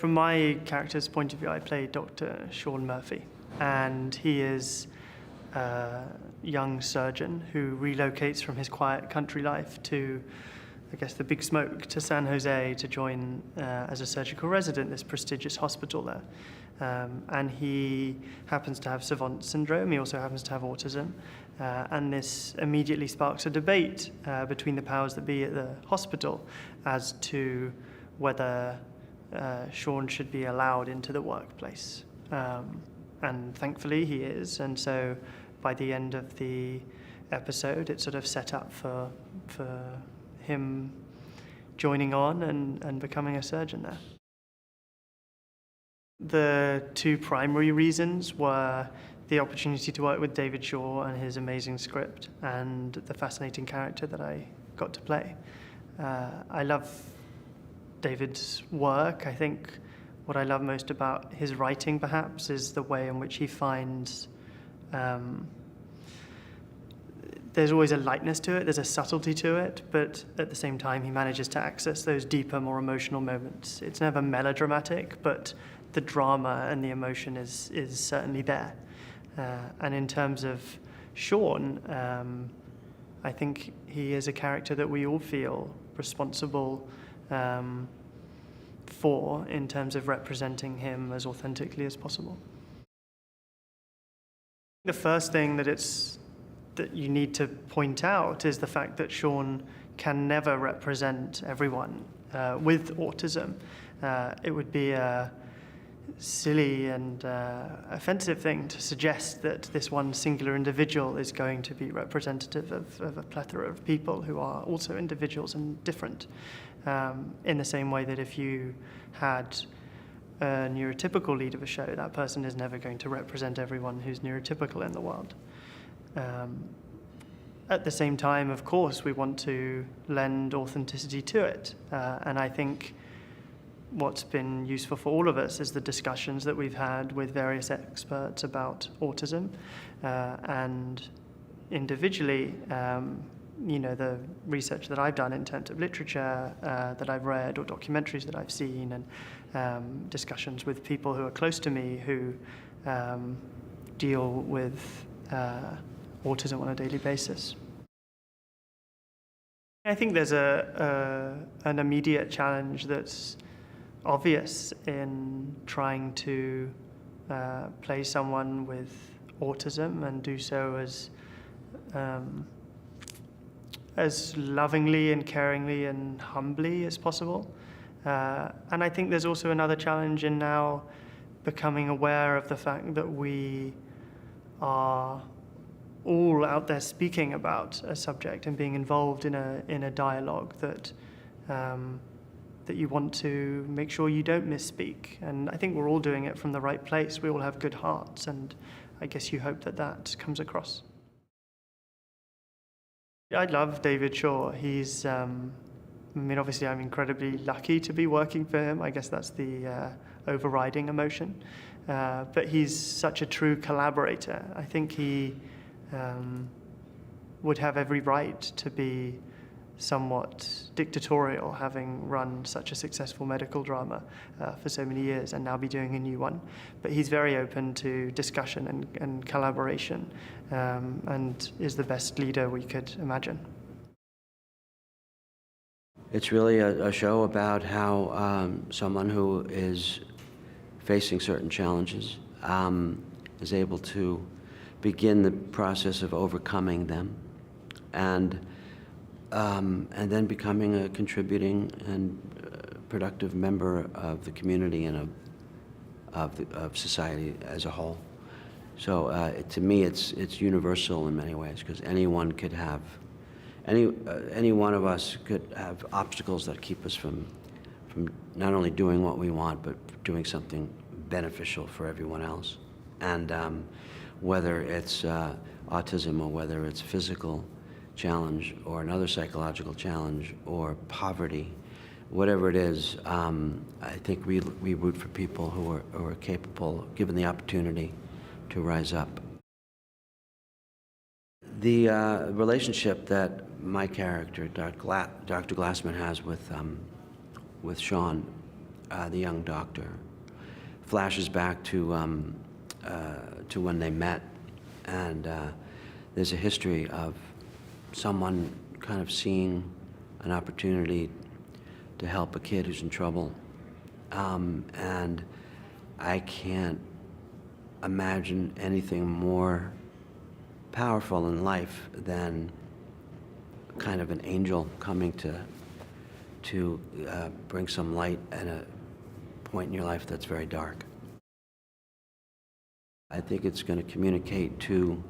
From my character's point of view, I play Dr. Shawn Murphy, and he is a young surgeon who relocates from his quiet country life to, I guess, the big smoke, to San Jose to join as a surgical resident this prestigious hospital there. And he happens to have savant syndrome. He also happens to have autism. And this immediately sparks a debate between the powers that be at the hospital as to whether Shawn should be allowed into the workplace. And thankfully he is. And so by the end of the episode, it's sort of set up for him joining on and becoming a surgeon there. The two primary reasons were the opportunity to work with David Shaw and his amazing script and the fascinating character that I got to play. I love David's work. I think what I love most about his writing, perhaps, is the way in which he finds there's always a lightness to it, there's a subtlety to it, but at the same time he manages to access those deeper, more emotional moments. It's never melodramatic, but the drama and the emotion is certainly there. And in terms of Shawn, I think he is a character that we all feel responsible for in terms of representing him as authentically as possible. The first thing that you need to point out is the fact that Shawn can never represent everyone with autism. It would be a silly and offensive thing to suggest that this one singular individual is going to be representative of a plethora of people who are also individuals and different. In the same way that if you had a neurotypical lead of a show, that person is never going to represent everyone who's neurotypical in the world. At the same time, of course, we want to lend authenticity to it. And I think what's been useful for all of us is the discussions that we've had with various experts about autism, and individually, the research that I've done in terms of literature that I've read or documentaries that I've seen, and discussions with people who are close to me who deal with autism on a daily basis. I think there's an immediate challenge that's obvious in trying to play someone with autism and do so as lovingly and caringly and humbly as possible. And I think there's also another challenge in now becoming aware of the fact that we are all out there speaking about a subject and being involved in a dialogue that you want to make sure you don't misspeak. And I think we're all doing it from the right place. We all have good hearts, and I guess you hope that comes across. I love David Shaw. He's, obviously I'm incredibly lucky to be working for him. I guess that's the overriding emotion. But he's such a true collaborator. I think he would have every right to be somewhat dictatorial, having run such a successful medical drama for so many years and now be doing a new one. But he's very open to discussion and collaboration, and is the best leader we could imagine. It's really a show about how someone who is facing certain challenges is able to begin the process of overcoming them and then becoming a contributing and productive member of the community and of society as a whole. So to me, it's universal in many ways, because anyone could have, any one of us could have obstacles that keep us from not only doing what we want, but doing something beneficial for everyone else. And whether it's autism or whether it's physical challenge or another psychological challenge or poverty, whatever it is, I think we root for people who are capable, given the opportunity, to rise up. The relationship that my character, Dr. Glassman, has with Shawn the young doctor, flashes back to when they met, and there's a history of someone kind of seeing an opportunity to help a kid who's in trouble. And I can't imagine anything more powerful in life than kind of an angel coming to bring some light at a point in your life that's very dark. I think it's going to communicate to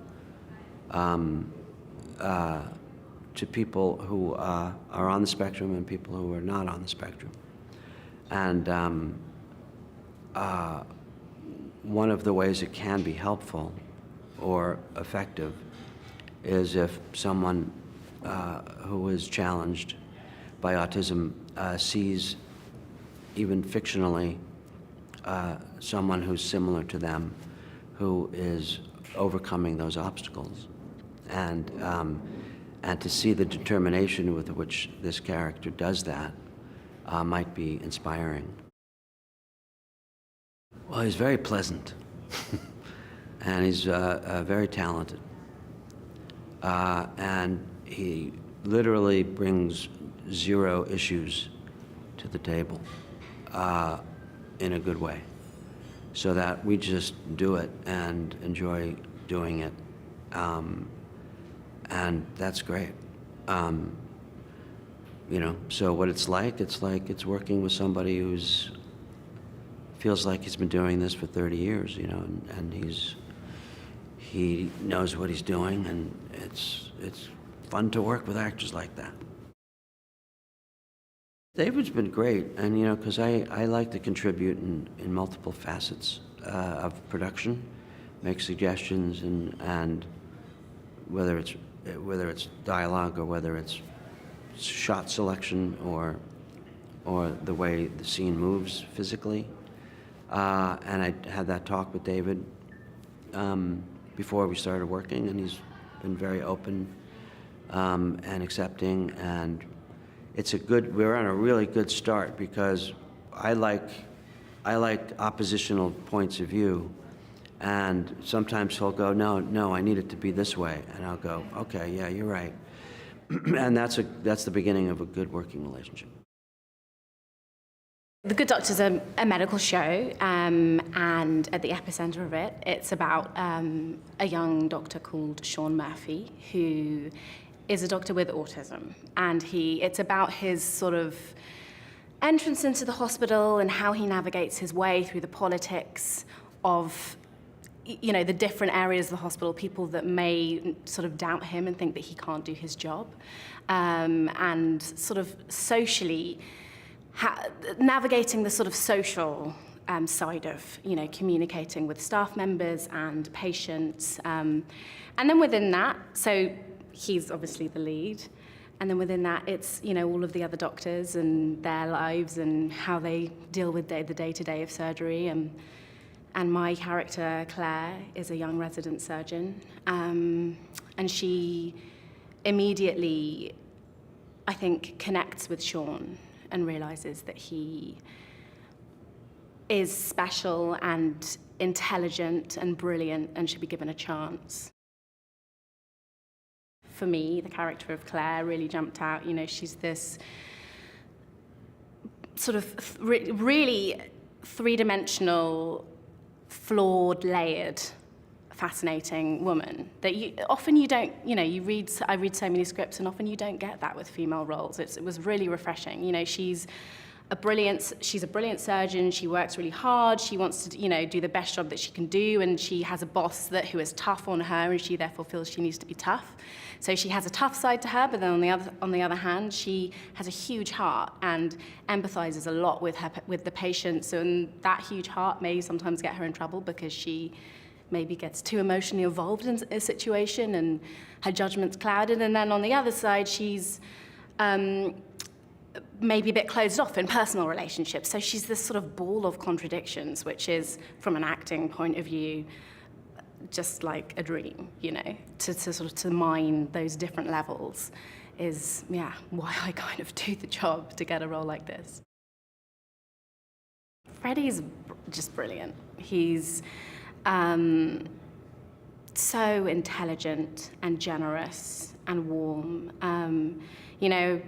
people who are on the spectrum and people who are not on the spectrum. And one of the ways it can be helpful or effective is if someone who is challenged by autism sees, even fictionally, someone who's similar to them who is overcoming those obstacles. And to see the determination with which this character does that might be inspiring. Well, he's very pleasant, and he's very talented. And he literally brings 0 issues to the table in a good way, so that we just do it and enjoy doing it. And that's great. So what it's it's working with somebody who's feels like he's been doing this for 30 years, and he knows what he's doing, and it's fun to work with actors like that. David's been great, and because I like to contribute in multiple facets of production, make suggestions, and whether it's dialogue or whether it's shot selection or the way the scene moves physically. And I had that talk with David before we started working, and he's been very open and accepting, and we're on a really good start, because I like oppositional points of view, and sometimes he'll go, no, I need it to be this way, and I'll go, okay, yeah, you're right. And that's the beginning of a good working relationship. The Good Doctor's a medical show, and at the epicenter of it, it's about a young doctor called Shawn Murphy, who is a doctor with autism, and it's about his sort of entrance into the hospital and how he navigates his way through the politics of the different areas of the hospital, people that may sort of doubt him and think that he can't do his job, and sort of socially navigating the sort of social side of communicating with staff members and patients, and then within that, so he's obviously the lead, and then within that it's all of the other doctors and their lives and how they deal with the day-to-day of surgery. And my character, Claire, is a young resident surgeon, and she immediately, I think, connects with Shawn and realizes that he is special and intelligent and brilliant and should be given a chance. For me, the character of Claire really jumped out. She's this sort of really three-dimensional, flawed, layered, fascinating woman that you don't, I read so many scripts, and often you don't get that with female roles. It was really refreshing. She's a brilliant surgeon. She works really hard. She wants to, do the best job that she can do, and she has a boss who is tough on her, and she therefore feels she needs to be tough. So she has a tough side to her, but then on the other hand, she has a huge heart and empathizes a lot with the patients, and that huge heart may sometimes get her in trouble because she maybe gets too emotionally involved in a situation and her judgment's clouded. And then on the other side, she's maybe a bit closed off in personal relationships. So she's this sort of ball of contradictions, which is, from an acting point of view, just like a dream, to mine those different levels is, why I kind of do the job to get a role like this. Freddie's just brilliant. He's so intelligent and generous and warm. You know,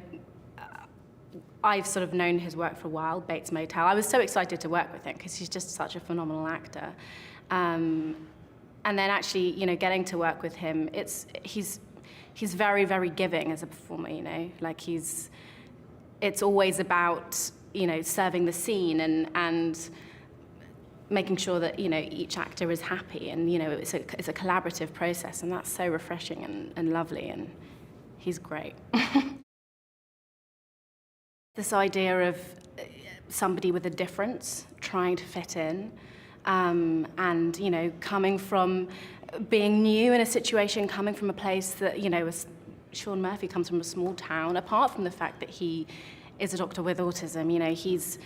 I've sort of known his work for a while, Bates Motel. I was so excited to work with him because he's just such a phenomenal actor. And then actually, you know, getting to work with him, he's very, very giving as a performer, you know. Like it's always about, you know, serving the scene and making sure that, you know, each actor is happy, and, you know, it's a collaborative process, and that's so refreshing and lovely, and he's great. This idea of somebody with a difference trying to fit in, and, you know, coming from being new in a situation, coming from a place that, you know, Shawn Murphy comes from a small town, apart from the fact that he is a doctor with autism, you know, he's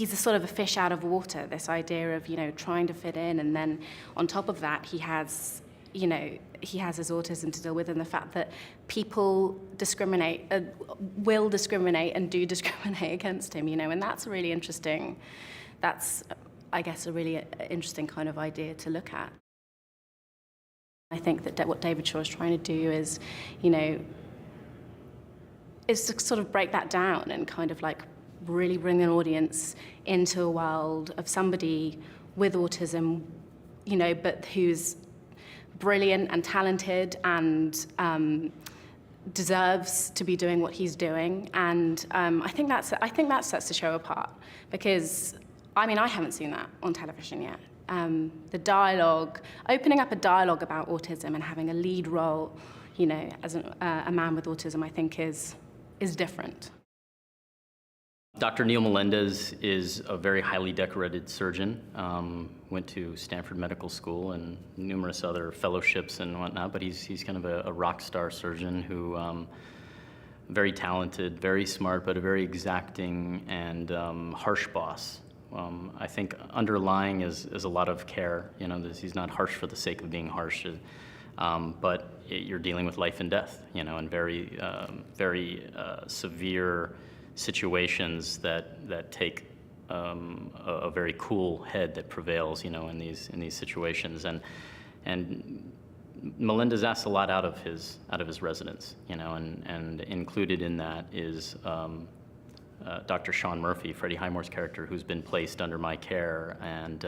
a sort of a fish out of water, this idea of, you know, trying to fit in, and then on top of that, he has, you know, he has his autism to deal with, and the fact that people discriminate, will discriminate and do discriminate against him, you know, and that's really interesting. That's, I guess, a really interesting kind of idea to look at. I think that what David Shaw is trying to do is, you know, is to sort of break that down and kind of like really bring an audience into a world of somebody with autism, you know, but who's brilliant and talented and deserves to be doing what he's doing. And I think that sets the show apart, because I mean, I haven't seen that on television yet. The dialogue, opening up a dialogue about autism and having a lead role, you know, as a man with autism, I think is different. Dr. Neil Melendez is a very highly decorated surgeon. Went to Stanford Medical School and numerous other fellowships and whatnot, but he's kind of a rock star surgeon who, very talented, very smart, but a very exacting and harsh boss. I think underlying is a lot of care. You know, he's not harsh for the sake of being harsh, but you're dealing with life and death, you know, and very severe situations that take a very cool head that prevails, you know, in these situations. And Melendez asks a lot out of his residents, you know, and included in that is Dr. Shawn Murphy, Freddie Highmore's character, who's been placed under my care, and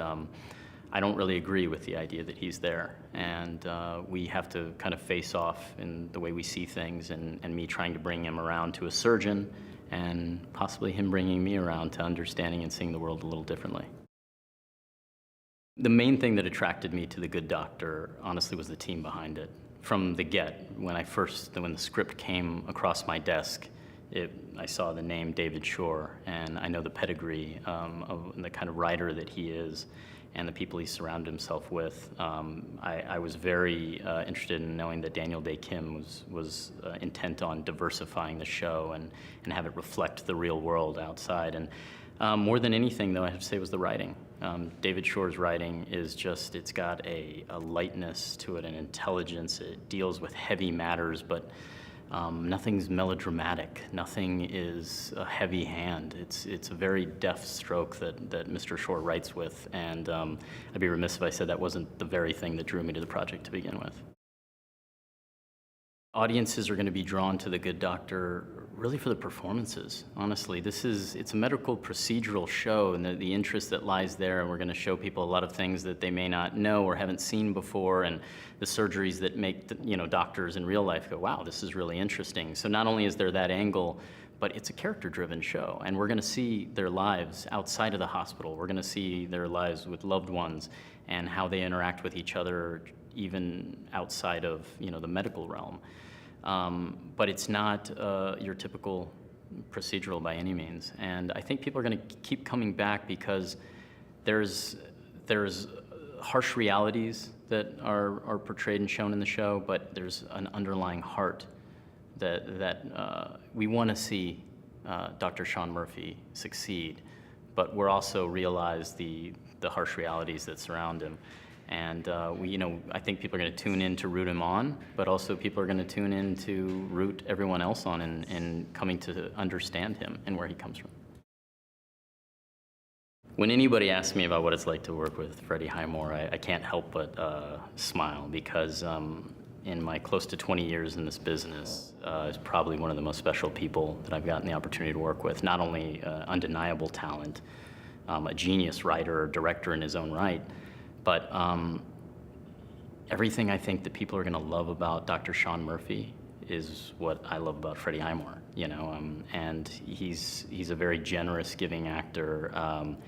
I don't really agree with the idea that he's there, and we have to kind of face off in the way we see things, and me trying to bring him around to a surgeon, and possibly him bringing me around to understanding and seeing the world a little differently. The main thing that attracted me to The Good Doctor, honestly, was the team behind it. From the get, when the script came across my desk, I saw the name David Shaw, and I know the pedigree of the kind of writer that he is, and the people he surrounded himself with. I was very interested in knowing that Daniel Day Kim was intent on diversifying the show and have it reflect the real world outside. And more than anything, though, I have to say, was the writing. David Shaw's writing is just, it's got a lightness to it, an intelligence. It deals with heavy matters, but nothing's melodramatic. Nothing is a heavy hand. It's a very deft stroke that Mr. Shaw writes with, and I'd be remiss if I said that wasn't the very thing that drew me to the project to begin with. Audiences are going to be drawn to The Good Doctor really for the performances, honestly. It's a medical procedural show, and the interest that lies there, and we're going to show people a lot of things that they may not know or haven't seen before, and the surgeries that make doctors in real life go, wow, this is really interesting. So not only is there that angle, but it's a character-driven show, and we're going to see their lives outside of the hospital. We're going to see their lives with loved ones and how they interact with each other, even outside of the medical realm. But it's not your typical procedural by any means. And I think people are going to keep coming back because there's harsh realities that are portrayed and shown in the show, but there's an underlying heart that we want to see Dr. Shawn Murphy succeed, but we're also realize the harsh realities that surround him. And I think people are going to tune in to root him on, but also people are going to tune in to root everyone else on in coming to understand him and where he comes from. When anybody asks me about what it's like to work with Freddie Highmore, I can't help but smile, because in my close to 20 years in this business, is probably one of the most special people that I've gotten the opportunity to work with. Not only undeniable talent, a genius writer or director in his own right, but everything I think that people are going to love about Dr. Shawn Murphy is what I love about Freddie Highmore, you know, and he's a very generous, giving actor.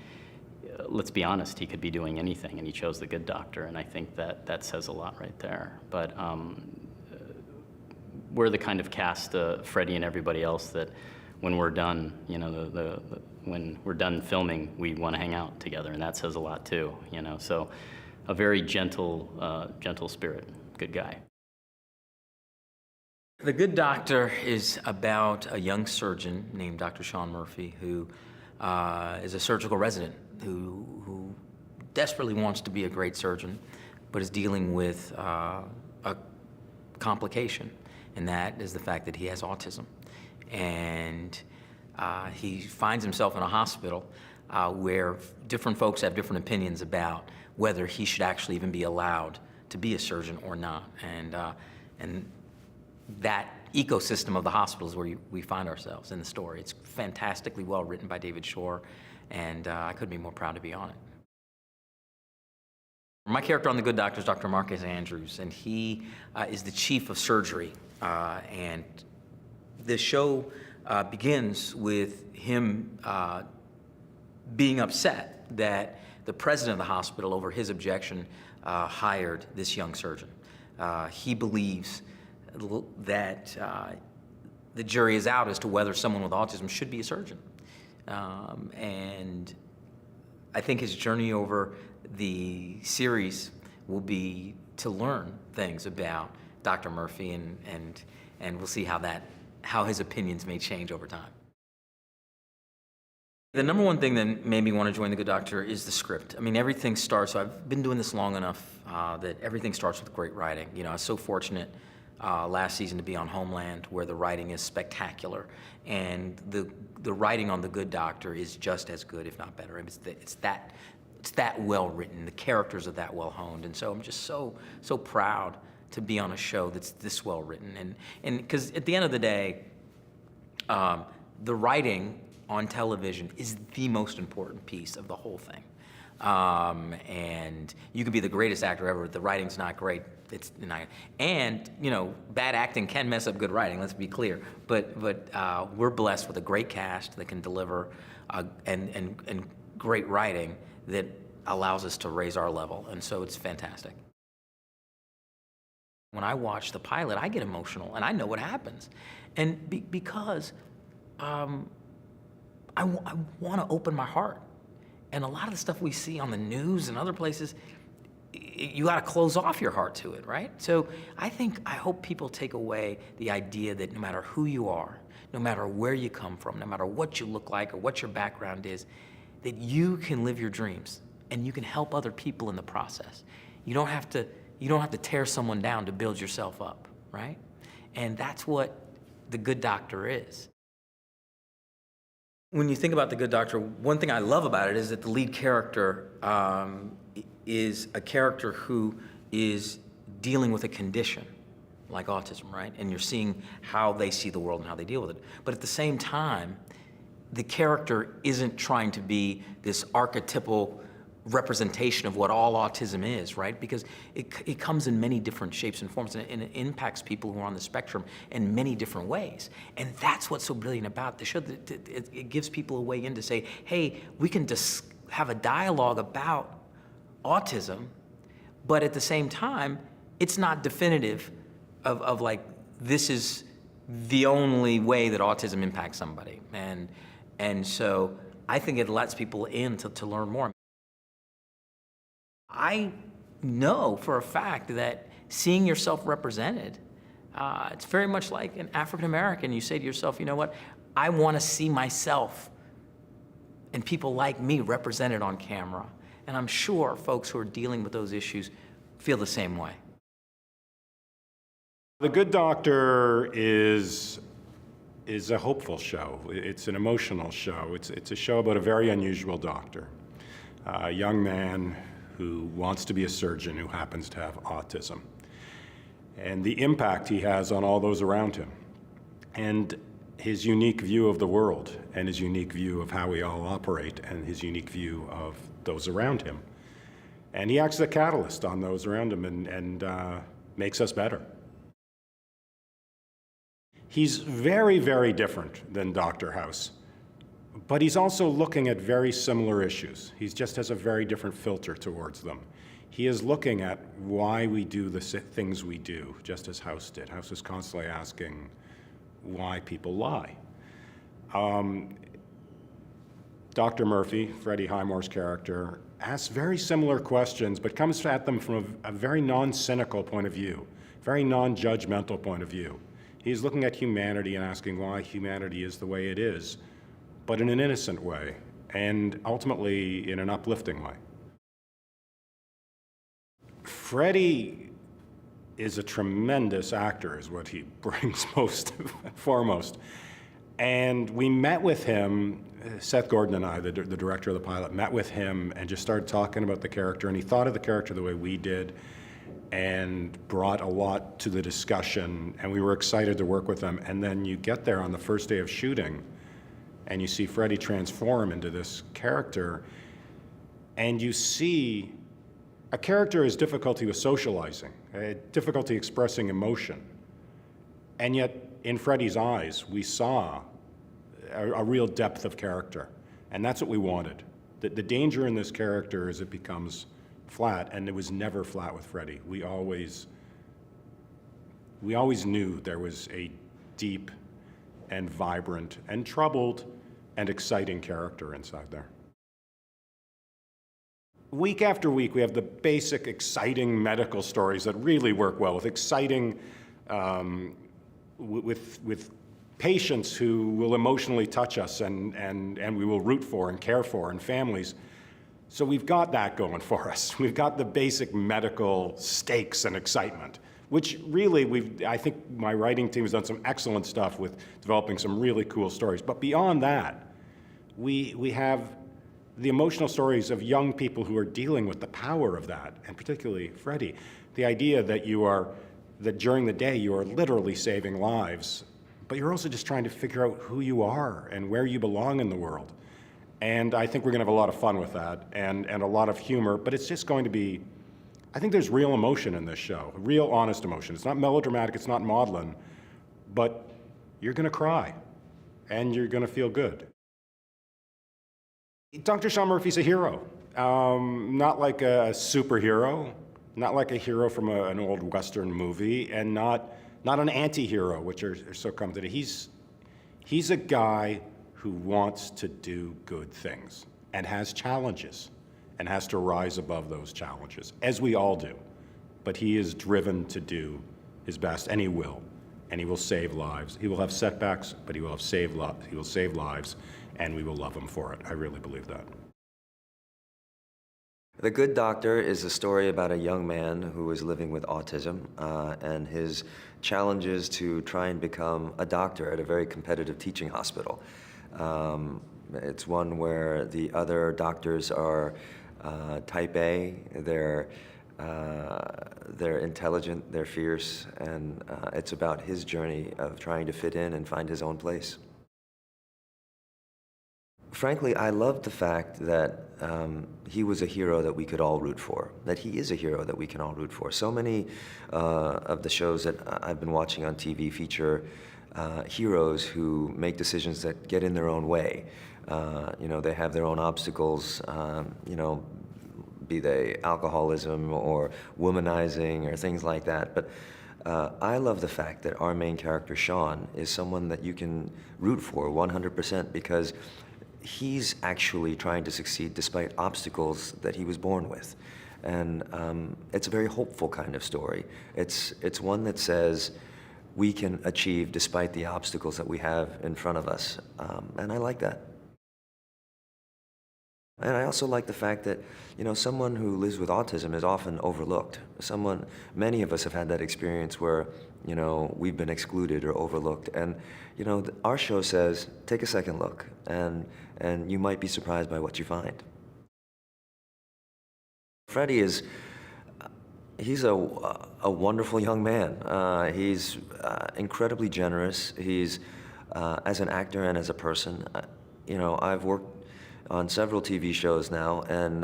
Let's be honest, he could be doing anything, and he chose The Good Doctor, and I think that says a lot right there. But we're the kind of cast, Freddie and everybody else, that when we're done, you know, when we're done filming, we want to hang out together, and that says a lot too, you know. So a very gentle, gentle spirit, good guy. The Good Doctor is about a young surgeon named Dr. Shawn Murphy, who is a surgical resident who desperately wants to be a great surgeon, but is dealing with a complication, and that is the fact that he has autism. And he finds himself in a hospital where different folks have different opinions about whether he should actually even be allowed to be a surgeon or not. And that ecosystem of the hospital is where we find ourselves in the story. It's fantastically well written by David Shore, and I couldn't be more proud to be on it. My character on The Good Doctor is Dr. Marcus Andrews, and he is the chief of surgery. And the show begins with him being upset that the president of the hospital, over his objection, hired this young surgeon. He believes that the jury is out as to whether someone with autism should be a surgeon. And I think his journey over the series will be to learn things about Dr. Murphy, and we'll see how his opinions may change over time. The number one thing that made me want to join The Good Doctor is the script. I mean, everything starts, so I've been doing this long enough that everything starts with great writing. You know, I was so fortunate last season to be on Homeland, where the writing is spectacular, and the writing on The Good Doctor is just as good, if not better. It's that well written. The characters are that well honed, and so I'm just so proud to be on a show that's this well written. And because at the end of the day, the writing on television is the most important piece of the whole thing. And you can be the greatest actor ever, but the writing's not great. It's not, and you know, bad acting can mess up good writing. Let's be clear. But we're blessed with a great cast that can deliver, and great writing that allows us to raise our level. And so it's fantastic. When I watch the pilot, I get emotional, and I know what happens, and because I want to open my heart. And a lot of the stuff we see on the news and other places, you got to close off your heart to it, right? So I hope people take away the idea that no matter who you are, no matter where you come from, no matter what you look like or what your background is, that you can live your dreams and you can help other people in the process. You don't have to tear someone down to build yourself up, right? And that's what The Good Doctor is. When you think about The Good Doctor, one thing I love about it is that the lead character is a character who is dealing with a condition like autism, right? And you're seeing how they see the world and how they deal with it. But at the same time, the character isn't trying to be this archetypal representation of what all autism is, right? Because it comes in many different shapes and forms, and it impacts people who are on the spectrum in many different ways. And that's what's so brilliant about the show. It gives people a way in to say, hey, we can just have a dialogue about autism, but at the same time, it's not definitive of like, this is the only way that autism impacts somebody. And so I think it lets people in to learn more. I know for a fact that seeing yourself represented, it's very much like an African American. You say to yourself, you know what, I want to see myself and people like me represented on camera. And I'm sure folks who are dealing with those issues feel the same way. The Good Doctor is a hopeful show. It's an emotional show. It's a show about a very unusual doctor. a young man who wants to be a surgeon who happens to have autism, and the impact he has on all those around him, and his unique view of the world, and his unique view of how we all operate, and his unique view of those around him. And he acts as a catalyst on those around him and makes us better. He's very, very different than Dr. House, but he's also looking at very similar issues. He just has a very different filter towards them. He is looking at why we do the things we do, just as House did. House is constantly asking why people lie. Dr. Murphy, Freddie Highmore's character, asks very similar questions, but comes at them from a very non-cynical point of view, very non-judgmental point of view. He's looking at humanity and asking why humanity is the way it is, but in an innocent way, and ultimately in an uplifting way. Freddie is a tremendous actor, is what he brings most foremost. And we met with him, Seth Gordon and I, the director of the pilot, met with him and just started talking about the character, and he thought of the character the way we did and brought a lot to the discussion, and we were excited to work with him. And then you get there on the first day of shooting and you see Freddie transform into this character, and you see a character has difficulty with socializing, difficulty expressing emotion. And yet, in Freddie's eyes, we saw a real depth of character. And that's what we wanted. The danger in this character is it becomes flat, and it was never flat with Freddie. We always knew there was a deep and vibrant and troubled and exciting character inside there. Week after week, we have the basic, exciting medical stories that really work well, with exciting, with patients who will emotionally touch us and we will root for and care for, and families. So we've got that going for us. We've got the basic medical stakes and excitement, which really I think my writing team has done some excellent stuff with developing some really cool stories. But beyond that, we have the emotional stories of young people who are dealing with the power of that, and particularly Freddie. The idea that that during the day you are literally saving lives, but you're also just trying to figure out who you are and where you belong in the world. And I think we're gonna have a lot of fun with that, and a lot of humor, but it's just going to be, I think there's real emotion in this show, real honest emotion. It's not melodramatic, it's not maudlin, but you're gonna cry, and you're gonna feel good. Dr. Shawn Murphy's a hero, not like a superhero, not like a hero from an old Western movie, and not an anti-hero, which are so come today. He's a guy who wants to do good things and has challenges and has to rise above those challenges, as we all do. But he is driven to do his best, and he will save lives. He will have setbacks, but he will save lives, and we will love him for it. I really believe that. The Good Doctor is a story about a young man who is living with autism and his challenges to try and become a doctor at a very competitive teaching hospital. It's one where the other doctors are type A, they're intelligent, they're fierce, and it's about his journey of trying to fit in and find his own place. Frankly, I loved the fact that he was a hero that we could all root for, that he is a hero that we can all root for. So many of the shows that I've been watching on TV feature heroes who make decisions that get in their own way. They have their own obstacles, be they alcoholism or womanizing or things like that. But I love the fact that our main character, Shawn, is someone that you can root for 100% because he's actually trying to succeed despite obstacles that he was born with. And it's a very hopeful kind of story. It's one that says we can achieve despite the obstacles that we have in front of us. And I like that. And I also like the fact that, someone who lives with autism is often overlooked. Many of us have had that experience where, we've been excluded or overlooked. And, our show says, take a second look, and you might be surprised by what you find. Freddie is, he's a wonderful young man. He's incredibly generous. He's, as an actor and as a person, you know, I've worked on several TV shows now, and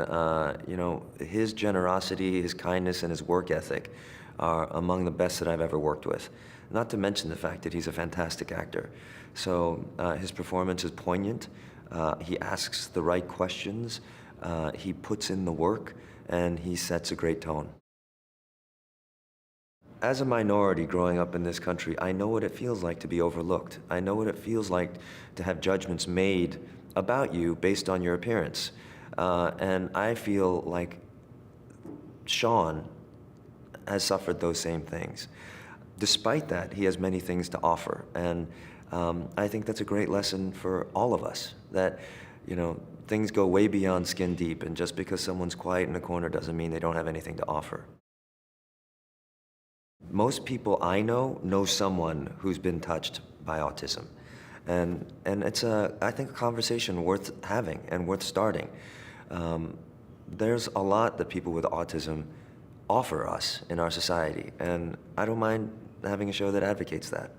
you know, his generosity, his kindness, and his work ethic are among the best that I've ever worked with. Not to mention the fact that he's a fantastic actor. So his performance is poignant. He asks the right questions. He puts in the work, and he sets a great tone. As a minority growing up in this country, I know what it feels like to be overlooked. I know what it feels like to have judgments made about you based on your appearance. And I feel like Shawn has suffered those same things. Despite that, he has many things to offer. And I think that's a great lesson for all of us, that, you know, things go way beyond skin deep, and just because someone's quiet in a corner doesn't mean they don't have anything to offer. Most people I know someone who's been touched by autism. And it's, I think, a conversation worth having and worth starting. There's a lot that people with autism offer us in our society, and I don't mind having a show that advocates that.